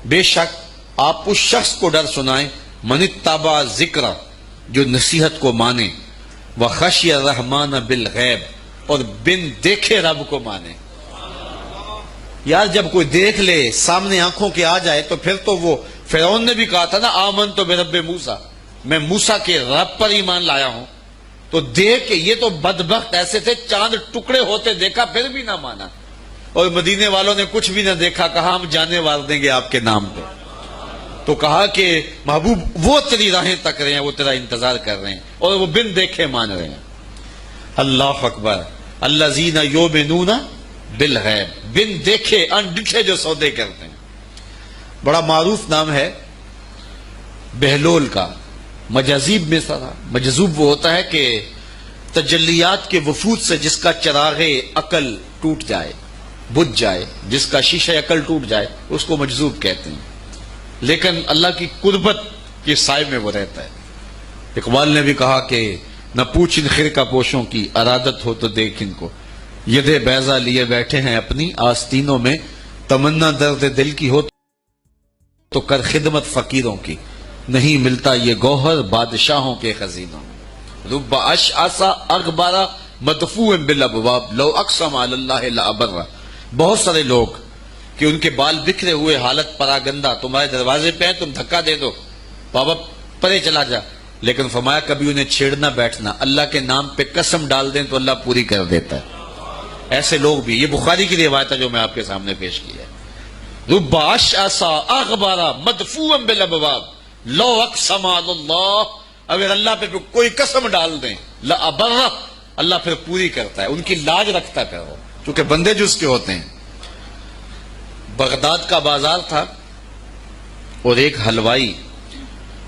بے شک آپ اس شخص کو ڈر سنائیں من اتبع ذکر، جو نصیحت کو مانے، وخشی الرحمن بالغیب، اور بن دیکھے رب کو مانے۔ یار جب کوئی دیکھ لے، سامنے آنکھوں کے آ جائے، تو پھر تو وہ فرعون نے بھی کہا تھا نا آمنت برب موسیٰ، میں موسیٰ کے رب پر ایمان لایا ہوں۔ تو دیکھ کے یہ تو بدبخت ایسے تھے، چاند ٹکڑے ہوتے دیکھا پھر بھی نہ مانا، اور مدینے والوں نے کچھ بھی نہ دیکھا، کہا ہم جانے وار دیں گے آپ کے نام پہ۔ تو کہا کہ محبوب وہ تیری راہیں تک رہے ہیں، وہ تیرا انتظار کر رہے ہیں، اور وہ بن دیکھے مان رہے ہیں۔ اللہ اکبر، الذین یؤمنون بالغیب، بن دیکھے انڈٹھے جو سودے کرتے ہیں۔ بڑا معروف نام ہے بہلول کا، مجاذیب میں سارا۔ مجذوب وہ ہوتا ہے کہ تجلیات کے وفود سے جس کا چراغ عقل ٹوٹ جائے، بجھ جائے، جس کا شیشہ عقل ٹوٹ جائے، اس کو مجذوب کہتے ہیں، لیکن اللہ کی قربت کے سائے میں وہ رہتا ہے۔ اقبال نے بھی کہا کہ نہ پوچھ ان خرقہ پوشوں کی، ارادت ہو تو دیکھ ان کو، ید بیضا لیے بیٹھے ہیں اپنی آستینوں میں، تمنا درد دل کی ہو تو کر خدمت فقیروں کی، نہیں ملتا یہ گوہر بادشاہوں کے خزینوں میں۔ رب اشعث اغبر مدفوع بالابواب لو اقسم علی اللہ لابر، بہت سارے لوگ کہ ان کے بال بکھرے ہوئے، حالت پراگندہ، تمہارے دروازے پہ ہیں، تم دھکا دے دو، بابا پرے چلا جا، لیکن فرمایا کبھی انہیں چھیڑنا بیٹھنا، اللہ کے نام پہ قسم ڈال دیں تو اللہ پوری کر دیتا ہے۔ ایسے لوگ بھی، یہ بخاری کی روایت ہے جو میں آپ کے سامنے پیش کی ہے۔ رب اشعث اغبر مدفوع بالابواب لو اقسم علی اللہ، اگر اللہ پہ کوئی قسم ڈال دیں، لابر، اللہ پھر پوری کرتا ہے، ان کی لاج رکھتا ہے پھر وہ، چونکہ بندے جو اس کے ہوتے ہیں۔ بغداد کا بازار تھا، اور ایک حلوائی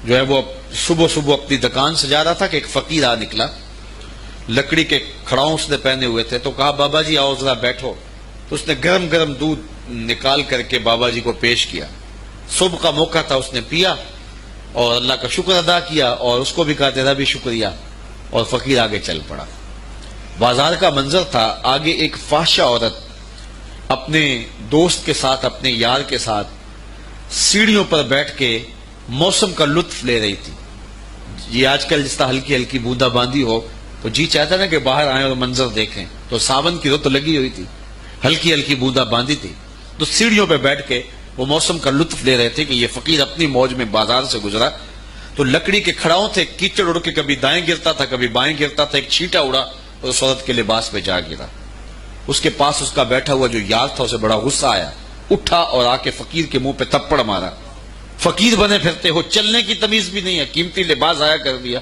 جو ہے وہ صبح صبح اپنی دکان سے جا رہا تھا کہ ایک فقیر آ نکلا، لکڑی کے کھڑاؤں اس نے پہنے ہوئے تھے، تو کہا بابا جی آؤ ذرا بیٹھو، تو اس نے گرم گرم دودھ نکال کر کے بابا جی کو پیش کیا۔ صبح کا موقع تھا، اس نے پیا اور اللہ کا شکر ادا کیا، اور اس کو بھی کہا تیرا بھی شکریہ، اور فقیر آگے چل پڑا۔ بازار کا منظر تھا، آگے ایک فحشہ عورت اپنے دوست کے ساتھ، اپنے یار کے ساتھ سیڑھیوں پر بیٹھ کے موسم کا لطف لے رہی تھی۔ یہ آج کل جس طرح ہلکی ہلکی بوندا باندی ہو تو جی چاہتا نا کہ باہر آئیں اور منظر دیکھیں، تو ساون کی رت لگی ہوئی تھی، ہلکی ہلکی بوندا باندی تھی، تو سیڑھیوں پہ بیٹھ کے وہ موسم کا لطف لے رہے تھے کہ یہ فقیر اپنی موج میں بازار سے گزرا، تو لکڑی کے کھڑاؤں تھے، کیچڑ اڑ کے کبھی دائیں گرتا تھا کبھی بائیں گرتا تھا، ایک چھینٹا اڑا اور اس عورت کے لباس پہ جا گرا۔ اس کے پاس اس کا بیٹھا ہوا جو یار تھا، اسے بڑا غصہ آیا، اٹھا اور آ کے فقیر کے منہ پہ تھپڑ مارا۔ فقیر بنے پھرتے ہو، چلنے کی تمیز بھی نہیں ہے، قیمتی لباس ضائع کر دیا۔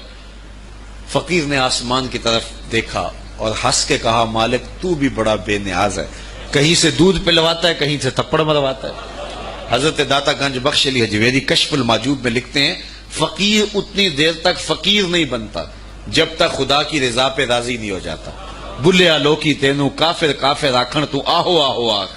فقیر نے آسمان کی طرف دیکھا اور ہنس کے کہا مالک تو بھی بڑا بے نیاز ہے، کہیں سے دودھ پلواتا ہے کہیں سے تھپڑ مرواتا ہے۔ حضرت داتا گنج بخش علی حجویری کشف المعجوب میں لکھتے ہیں فقیر اتنی دیر تک فقیر نہیں بنتا جب تک خدا کی رضا پہ راضی نہیں ہو جاتا۔ بلیا لوکی تینو کافر کافر آکھن تو آہو آہو آکھ،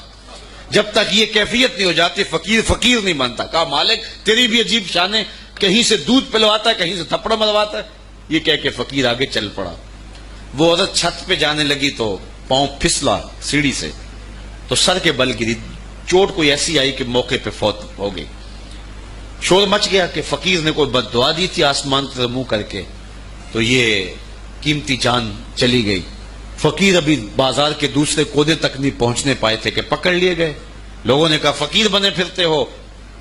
جب تک یہ کیفیت نہیں ہو جاتی فقیر فقیر نہیں بنتا۔ کہا مالک تیری بھی عجیب شان ہے، کہیں سے دودھ پلواتا ہے کہیں سے تھپڑ مرواتا ہے۔ یہ کہہ کے فقیر آگے چل پڑا۔ وہ عورت چھت پہ جانے لگی تو پاؤں پھسلا سیڑھی سے تو سر کے بل گری، چوٹ کوئی ایسی آئی کہ موقع پہ فوت ہو گئی۔ شور مچ گیا کہ فقیر نے کوئی بد دعا دی تھی آسمان کی طرف منہ کر کے، تو یہ قیمتی جان چلی گئی۔ فقیر ابھی بازار کے دوسرے کونے تک نہیں پہنچنے پائے تھے کہ پکڑ لیے گئے۔ لوگوں نے کہا فقیر بنے پھرتے ہو،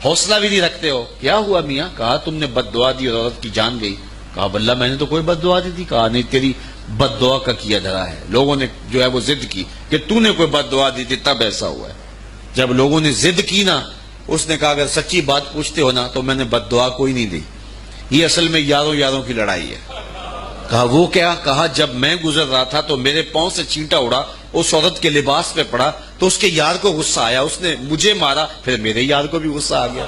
حوصلہ بھی نہیں رکھتے ہو، کیا ہوا میاں؟ کہا تم نے بد دعا دی اور عورت کی جان گئی۔ کہا بلّہ میں نے تو کوئی بد دعا دی تھی۔ کہا نہیں، تیری بد دعا کا کیا دھرا ہے، لوگوں نے جو ہے وہ ضد کی کہ تو نے کوئی بد دعا دی تھی تب ایسا ہوا ہے۔ جب لوگوں نے ضد کی نا، اس نے کہا اگر سچی بات پوچھتے ہو نا تو میں نے بد دعا کوئی نہیں دی، یہ اصل میں یاروں یاروں کی لڑائی ہے۔ کہا وہ کیا؟ کہا جب میں گزر رہا تھا تو میرے پاؤں سے چینٹا اڑا، اس عورت کے لباس پہ پڑا تو اس کے یار کو غصہ آیا، اس نے مجھے مارا، پھر میرے یار کو بھی غصہ آ گیا۔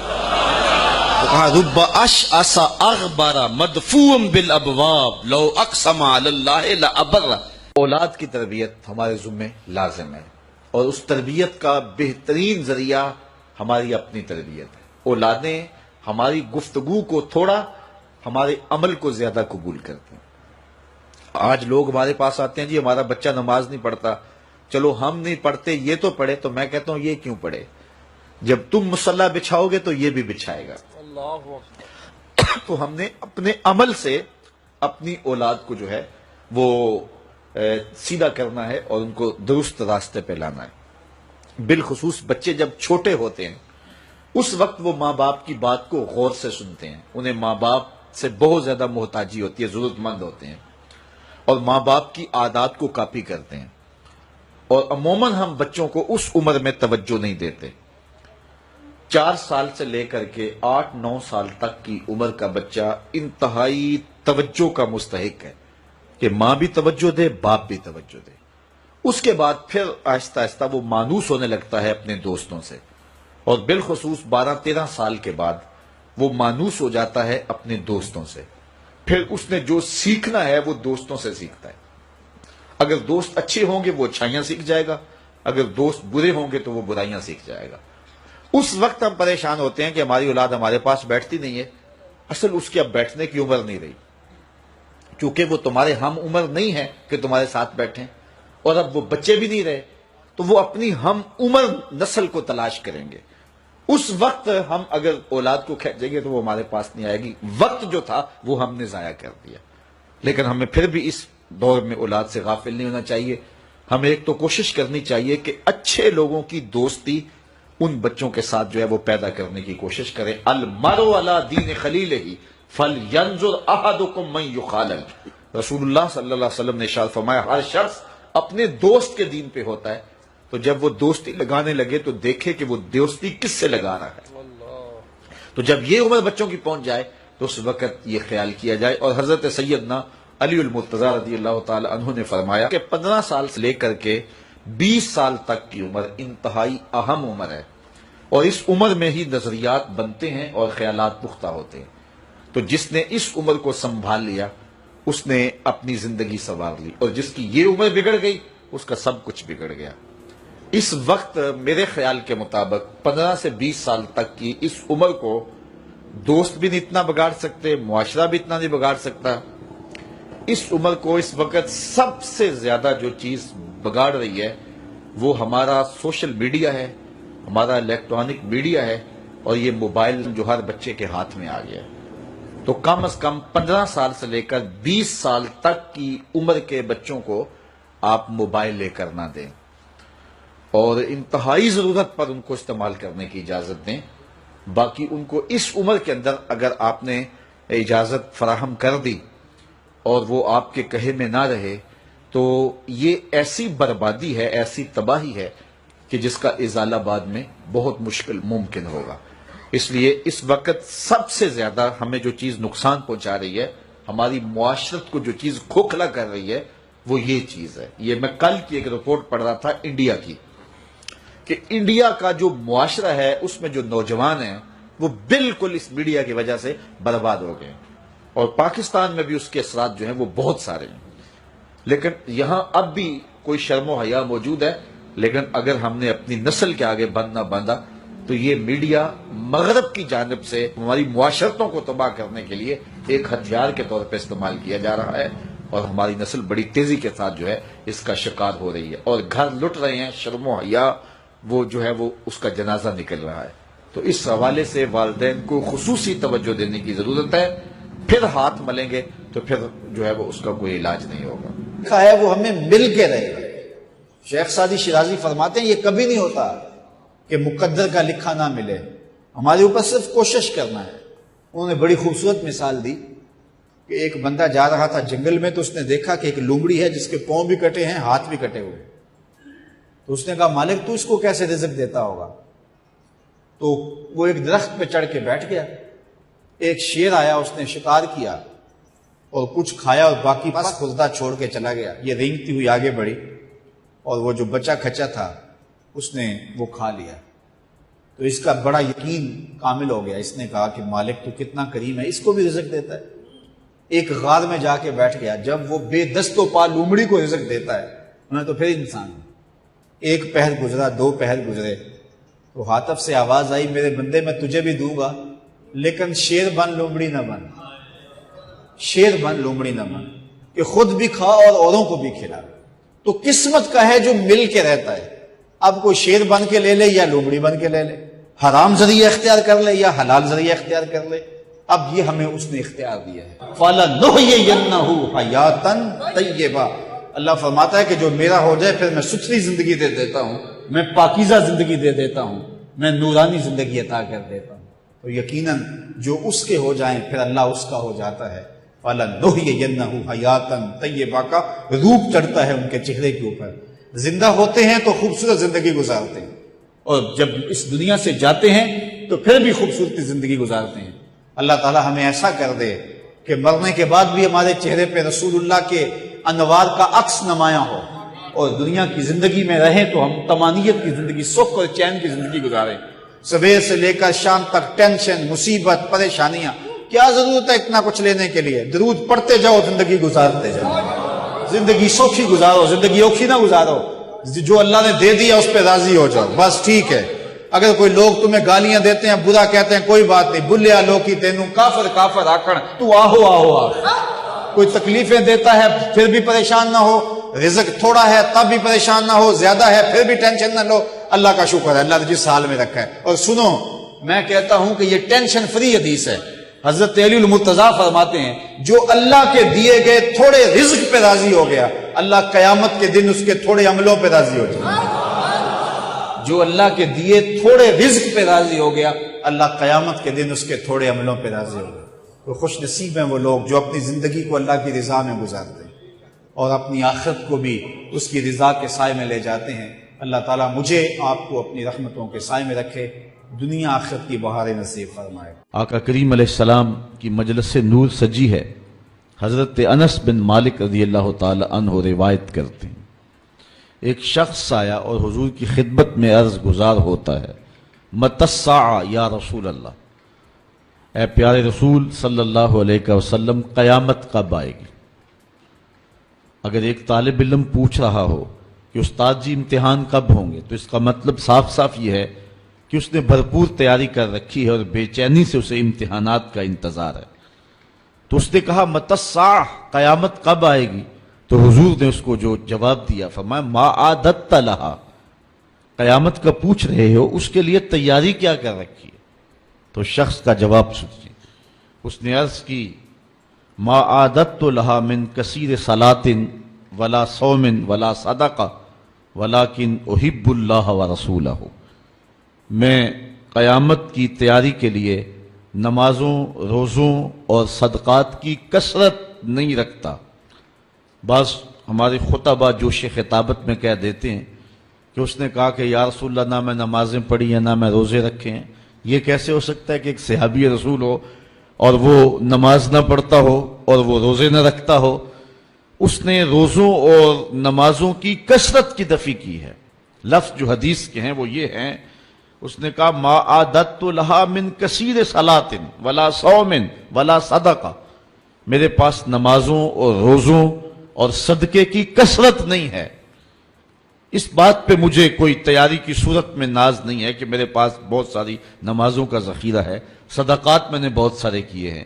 تو کہا رب اشعث اغبر مدفوع بالابواب لو اقسم علی اللہ لابر۔ اولاد کی تربیت ہمارے ذمہ لازم ہے، اور اس تربیت کا بہترین ذریعہ ہماری اپنی تربیت ہے۔ اولادیں ہماری گفتگو کو تھوڑا، ہمارے عمل کو زیادہ قبول کرتے ہیں۔ آج لوگ ہمارے پاس آتے ہیں جی ہمارا بچہ نماز نہیں پڑھتا، چلو ہم نہیں پڑھتے یہ تو پڑھے، تو میں کہتا ہوں یہ کیوں پڑھے؟ جب تم مصلی بچھاؤ گے تو یہ بھی بچھائے گا. تو ہم نے اپنے عمل سے اپنی اولاد کو جو ہے وہ سیدھا کرنا ہے اور ان کو درست راستے پہ لانا ہے. بالخصوص بچے جب چھوٹے ہوتے ہیں اس وقت وہ ماں باپ کی بات کو غور سے سنتے ہیں. انہیں ماں باپ سے بہت زیادہ محتاجی ہوتی ہے، ضرورت مند ہوتے ہیں اور ماں باپ کی عادات کو کاپی کرتے ہیں. اور عموماً ہم بچوں کو اس عمر میں توجہ نہیں دیتے. 4 سال سے لے کر کے 8-9 سال تک کی عمر کا بچہ انتہائی توجہ کا مستحق ہے کہ ماں بھی توجہ دے، باپ بھی توجہ دے. اس کے بعد پھر آہستہ آہستہ وہ مانوس ہونے لگتا ہے اپنے دوستوں سے، اور بالخصوص 12-13 سال کے بعد وہ مانوس ہو جاتا ہے اپنے دوستوں سے. پھر اس نے جو سیکھنا ہے وہ دوستوں سے سیکھتا ہے. اگر دوست اچھے ہوں گے وہ اچھائیاں سیکھ جائے گا، اگر دوست برے ہوں گے تو وہ برائیاں سیکھ جائے گا. اس وقت ہم پریشان ہوتے ہیں کہ ہماری اولاد ہمارے پاس بیٹھتی نہیں ہے. اصل اس کی اب بیٹھنے کی عمر نہیں رہی، کیونکہ وہ تمہارے ہم عمر نہیں ہے کہ تمہارے ساتھ بیٹھیں، اور اب وہ بچے بھی نہیں رہے تو وہ اپنی ہم عمر نسل کو تلاش کریں گے. اس وقت ہم اگر اولاد کو کھینچیں گے تو وہ ہمارے پاس نہیں آئے گی. وقت جو تھا وہ ہم نے ضائع کر دیا. لیکن ہمیں پھر بھی اس دور میں اولاد سے غافل نہیں ہونا چاہیے. ہمیں ایک تو کوشش کرنی چاہیے کہ اچھے لوگوں کی دوستی ان بچوں کے ساتھ جو ہے وہ پیدا کرنے کی کوشش کریں. المرء علی دین خلیلہ فلینظر احدکم من یخالل. رسول اللہ صلی اللہ علیہ وسلم نے ارشاد فرمایا ہر شخص اپنے دوست کے دین پہ ہوتا ہے، تو جب وہ دوستی لگانے لگے تو دیکھے کہ وہ دوستی کس سے لگا رہا ہے. تو جب یہ عمر بچوں کی پہنچ جائے تو اس وقت یہ خیال کیا جائے. اور حضرت سیدنا علی المرتضی رضی اللہ تعالی عنہ نے فرمایا کہ 15 سال سے لے کر کے 20 سال تک کی عمر انتہائی اہم عمر ہے، اور اس عمر میں ہی نظریات بنتے ہیں اور خیالات پختہ ہوتے ہیں. تو جس نے اس عمر کو سنبھال لیا اس نے اپنی زندگی سنوار لی، اور جس کی یہ عمر بگڑ گئی اس کا سب کچھ بگڑ گیا. اس وقت میرے خیال کے مطابق 15 سے 20 سال تک کی اس عمر کو دوست بھی نہیں اتنا بگاڑ سکتے، معاشرہ بھی اتنا نہیں بگاڑ سکتا. اس عمر کو اس وقت سب سے زیادہ جو چیز بگاڑ رہی ہے وہ ہمارا سوشل میڈیا ہے، ہمارا الیکٹرانک میڈیا ہے، اور یہ موبائل جو ہر بچے کے ہاتھ میں آ گیا ہے. تو کم از کم 15 سال سے لے کر 20 سال تک کی عمر کے بچوں کو آپ موبائل لے کر نہ دیں، اور انتہائی ضرورت پر ان کو استعمال کرنے کی اجازت دیں. باقی ان کو اس عمر کے اندر اگر آپ نے اجازت فراہم کر دی اور وہ آپ کے کہے میں نہ رہے تو یہ ایسی بربادی ہے، ایسی تباہی ہے کہ جس کا ازالہ بعد میں بہت مشکل ممکن ہوگا. اس لیے اس وقت سب سے زیادہ ہمیں جو چیز نقصان پہنچا رہی ہے، ہماری معاشرت کو جو چیز کھوکھلا کر رہی ہے وہ یہ چیز ہے. یہ میں کل کی ایک رپورٹ پڑھ رہا تھا انڈیا کی، کہ انڈیا کا جو معاشرہ ہے اس میں جو نوجوان ہیں وہ بالکل اس میڈیا کی وجہ سے برباد ہو گئے، اور پاکستان میں بھی اس کے اثرات جو ہیں وہ بہت سارے ہیں. لیکن یہاں اب بھی کوئی شرم و حیا موجود ہے، لیکن اگر ہم نے اپنی نسل کے آگے بند نہ باندھا تو یہ میڈیا مغرب کی جانب سے ہماری معاشرتوں کو تباہ کرنے کے لیے ایک ہتھیار کے طور پہ استعمال کیا جا رہا ہے، اور ہماری نسل بڑی تیزی کے ساتھ جو ہے اس کا شکار ہو رہی ہے، اور گھر لٹ رہے ہیں. شرم و حیا وہ جو ہے وہ اس کا جنازہ نکل رہا ہے. تو اس حوالے سے والدین کو خصوصی توجہ دینے کی ضرورت ہے. پھر ہاتھ ملیں گے تو پھر جو ہے وہ اس کا کوئی علاج نہیں ہوگا. لکھا ہے وہ ہمیں مل کے رہے گا. شیخ سعدی شیرازی فرماتے ہیں یہ کبھی نہیں ہوتا کہ مقدر کا لکھا نہ ملے، ہمارے اوپر صرف کوشش کرنا ہے. انہوں نے بڑی خوبصورت مثال دی کہ ایک بندہ جا رہا تھا جنگل میں، تو اس نے دیکھا کہ ایک لومڑی ہے جس کے پاؤں بھی کٹے ہیں، ہاتھ بھی کٹے ہوئے. تو اس نے کہا مالک تو اس کو کیسے رزق دیتا ہوگا؟ تو وہ ایک درخت پہ چڑھ کے بیٹھ گیا. ایک شیر آیا، اس نے شکار کیا اور کچھ کھایا اور باقی پاس خوردہ چھوڑ کے چلا گیا. یہ رینگتی ہوئی آگے بڑھی اور وہ جو بچہ کھچا تھا اس نے وہ کھا لیا. تو اس کا بڑا یقین کامل ہو گیا. اس نے کہا کہ مالک تو کتنا کریم ہے، اس کو بھی رزق دیتا ہے. ایک غار میں جا کے بیٹھ گیا. جب وہ بے دست و پا لومڑی کو رزق دیتا ہے انہیں تو پھر انسان. ایک پہر گزرا، 2 پہر گزرے، تو ہاتف سے آواز آئی میرے بندے میں تجھے بھی دوں گا، لیکن شیر بن لومڑی نہ بن. شیر بن لومڑی نہ بن کہ خود بھی کھا اور اوروں کو بھی کھلا. تو قسمت کا ہے جو مل کے رہتا ہے. اب کوئی شیر بن کے لے لے یا لومڑی بن کے لے لے. حرام ذریعہ اختیار کر لے یا حلال ذریعہ اختیار کر لے، اب یہ ہمیں اس نے اختیار دیا ہے۔ فَلَنُحْيِيَنَّهُ حَيَاتًا طَيِّبَةً، اللہ فرماتا ہے کہ جو میرا ہو جائے پھر میں ستھری زندگی دے دیتا ہوں، میں پاکیزہ زندگی دے دیتا ہوں، میں نورانی زندگی عطا کر دیتا ہوں۔ تو یقیناً جو اس کے ہو جائیں پھر اللہ اس کا ہو جاتا ہے۔ فَلَنُحْيِيَنَّهُ حَيَاتًا طَيِّبَةً کا روپ چڑھتا ہے ان کے چہرے کے اوپر، زندہ ہوتے ہیں تو خوبصورت زندگی گزارتے ہیں، اور جب اس دنیا سے جاتے ہیں تو پھر بھی خوبصورتی زندگی گزارتے ہیں۔ اللہ تعالی ہمیں ایسا کر دے کہ مرنے کے بعد بھی ہمارے چہرے پہ رسول اللہ کے انوار کا عکس نمایاں ہو، اور دنیا کی زندگی میں رہیں تو ہم طمانیت کی زندگی، سکھ اور چین کی زندگی گزاریں۔ صبح سے لے کر شام تک ٹینشن، مصیبت، پریشانیاں، کیا ضرورت ہے اتنا کچھ لینے کے لیے؟ درود پڑھتے جاؤ، زندگی گزارتے جاؤ، زندگی سوکھی گزارو، زندگی اوکھی نہ گزارو، جو اللہ نے دے دیا اس پہ راضی ہو جاؤ، بس ٹھیک ہے۔ اگر کوئی لوگ تمہیں گالیاں دیتے ہیں، برا کہتے ہیں، کوئی بات نہیں، بلیا لوکی تینوں کافر کافر آکھن، تو آہو آہو آہ۔ کوئی تکلیفیں دیتا ہے پھر بھی پریشان نہ ہو، رزق تھوڑا ہے تب بھی پریشان نہ ہو، زیادہ ہے پھر بھی ٹینشن نہ لو، اللہ کا شکر ہے، اللہ نے جس حال میں رکھا ہے۔ اور سنو، میں کہتا ہوں کہ یہ ٹینشن فری حدیث ہے۔ حضرت علی المرتضیٰ فرماتے ہیں جو اللہ کے دیے گئے تھوڑے رزق پہ راضی ہو گیا، اللہ قیامت کے دن اس کے تھوڑے عملوں پہ راضی ہو جائے۔ جو اللہ کے دیے تھوڑے رزق پہ راضی ہو گیا، اللہ قیامت کے دن اس کے تھوڑے عملوں پہ راضی ہو گیا۔ تو خوش نصیب ہیں وہ لوگ جو اپنی زندگی کو اللہ کی رضا میں گزارتے ہیں اور اپنی آخرت کو بھی اس کی رضا کے سائے میں لے جاتے ہیں۔ اللہ تعالیٰ مجھے آپ کو اپنی رحمتوں کے سائے میں رکھے، دنیا آخرت کی بہاریں نصیب فرمائے۔ آقا کریم علیہ السلام کی مجلس نور سجی ہے۔ حضرت انس بن مالک رضی اللہ تعالی عنہ روایت کرتے ہیں، ایک شخص آیا اور حضور کی خدمت میں عرض گزار ہوتا ہے، متی الساعہ یا رسول اللہ، اے پیارے رسول صلی اللہ علیہ وسلم، قیامت کب آئے گی؟ اگر ایک طالب علم پوچھ رہا ہو کہ استاد جی امتحان کب ہوں گے، تو اس کا مطلب صاف صاف یہ ہے کہ اس نے بھرپور تیاری کر رکھی ہے اور بے چینی سے اسے امتحانات کا انتظار ہے۔ تو اس نے کہا متی الساعہ، قیامت کب آئے گی؟ تو حضور نے اس کو جو جواب دیا، فرمایا ما عادت لہا، قیامت کا پوچھ رہے ہو، اس کے لیے تیاری کیا کر رکھی ہے؟ تو شخص کا جواب سنیے، اس نے عرض کی ما عادت لہا من کثیر صلاۃ ولا صوم ولا صدقہ ولکن احب اللہ ورسولہ، میں قیامت کی تیاری کے لیے نمازوں، روزوں اور صدقات کی کثرت نہیں رکھتا۔ بعض ہمارے خطبہ جوش خطابت میں کہہ دیتے ہیں کہ اس نے کہا کہ یا رسول اللہ، نہ میں نمازیں پڑھی ہیں نہ میں روزے رکھے ہیں۔ یہ کیسے ہو سکتا ہے کہ ایک صحابی رسول ہو اور وہ نماز نہ پڑھتا ہو اور وہ روزے نہ رکھتا ہو؟ اس نے روزوں اور نمازوں کی کثرت کی نفی کی ہے۔ لفظ جو حدیث کے ہیں وہ یہ ہیں، اس نے کہا ما عادت لہا من کثیر صلاۃ ولا صوم ولا صدقہ، میرے پاس نمازوں اور روزوں اور صدقے کی کثرت نہیں ہے۔ اس بات پہ مجھے کوئی تیاری کی صورت میں ناز نہیں ہے کہ میرے پاس بہت ساری نمازوں کا ذخیرہ ہے، صدقات میں نے بہت سارے کیے ہیں،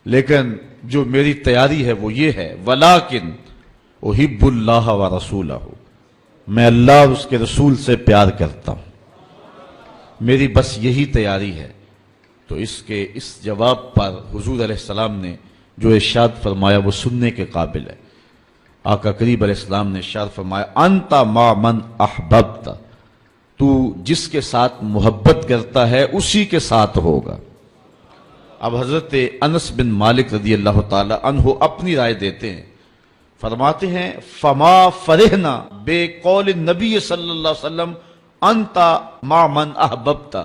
لیکن جو میری تیاری ہے وہ یہ ہے ولیکن احب اللہ ورسولہ، میں اللہ اور اس کے رسول سے پیار کرتا ہوں، میری بس یہی تیاری ہے۔ تو اس جواب پر حضور علیہ السلام نے جو ارشاد فرمایا وہ سننے کے قابل ہے۔ آقا کریم علیہ السلام نے ارشاد فرمایا انت مع من احببت، تو جس کے ساتھ محبت کرتا ہے اسی کے ساتھ ہوگا۔ اب حضرت انس بن مالک رضی اللہ تعالی عنہ اپنی رائے دیتے ہیں، فرماتے ہیں فما فرحنا بے قول النبی صلی اللہ علیہ وسلم انت مع من احببت،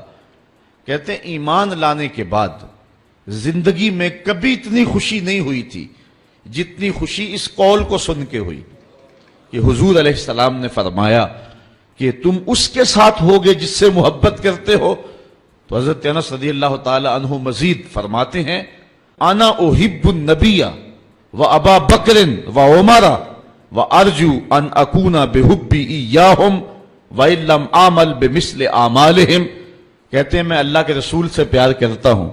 کہتے ہیں ایمان لانے کے بعد زندگی میں کبھی اتنی خوشی نہیں ہوئی تھی جتنی خوشی اس قول کو سن کے ہوئی کہ حضور علیہ السلام نے فرمایا کہ تم اس کے ساتھ ہوگے جس سے محبت کرتے ہو۔ تو حضرت انس رضی اللہ تعالی عنہ مزید فرماتے ہیں انا احب النبی و ابا بکر و عمر و ارجو ان اکون بحبی ایاہم وان لم اعمل بمثل اعمالہم، کہتے ہیں میں اللہ کے رسول سے پیار کرتا ہوں،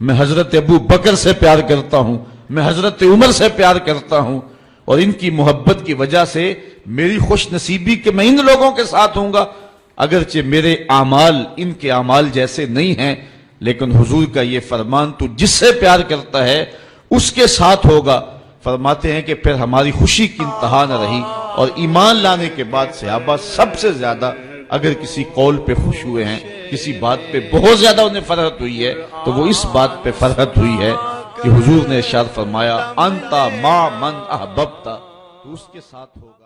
میں حضرت ابو بکر سے پیار کرتا ہوں، میں حضرت عمر سے پیار کرتا ہوں، اور ان کی محبت کی وجہ سے میری خوش نصیبی کہ میں ان لوگوں کے ساتھ ہوں گا اگرچہ میرے اعمال ان کے اعمال جیسے نہیں ہیں، لیکن حضور کا یہ فرمان تو جس سے پیار کرتا ہے اس کے ساتھ ہوگا۔ فرماتے ہیں کہ پھر ہماری خوشی کی انتہا نہ رہی، اور ایمان لانے کے بعد صحابہ سب سے زیادہ اگر کسی قول پہ خوش ہوئے ہیں، کسی بات پہ بہت زیادہ انہیں فرحت ہوئی ہے، تو وہ اس بات پہ فرحت ہوئی ہے کہ حضور نے ارشاد فرمایا انتا ما من احببتا، تو اس کے ساتھ ہوگا۔